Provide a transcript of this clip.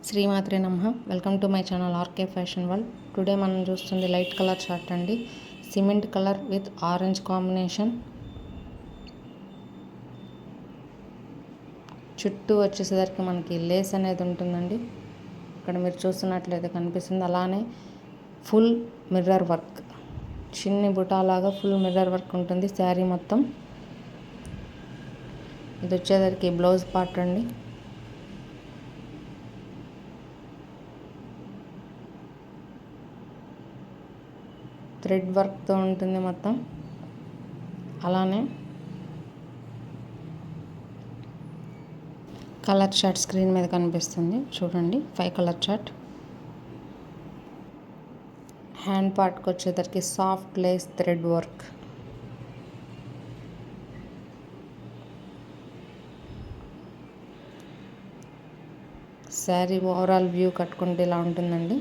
శ్రీమాత్రే నమః. Welcome to my channel RK fashion world. Today మనం చూస్తుంది లైట్ కలర్ షర్ట్ అండి. Cement colour with orange combination. చుట్టూ వచ్చేసరికి మనకి లేస్ అనేది ఉంటుందండి. ఇక్కడ మీరు చూస్తున్నట్లయితే కనిపిస్తుంది. అలానే ఫుల్ మిర్రర్ వర్క్, చిన్ని బుటాలాగా ఫుల్ మిర్రర్ వర్క్ ఉంటుంది శారీ మొత్తం. ఇది వచ్చేసరికి బ్లౌజ్ పార్ట్ అండి. థ్రెడ్ వర్క్తో ఉంటుంది మొత్తం. అలానే కలర్ చార్ట్ స్క్రీన్ మీద కనిపిస్తుంది చూడండి. 5 కలర్ చార్ట్. హ్యాండ్ పార్ట్కి వచ్చేసరికి soft lace thread work. Sari overall view కట్టుకుంటే ఇలా ఉంటుందండి.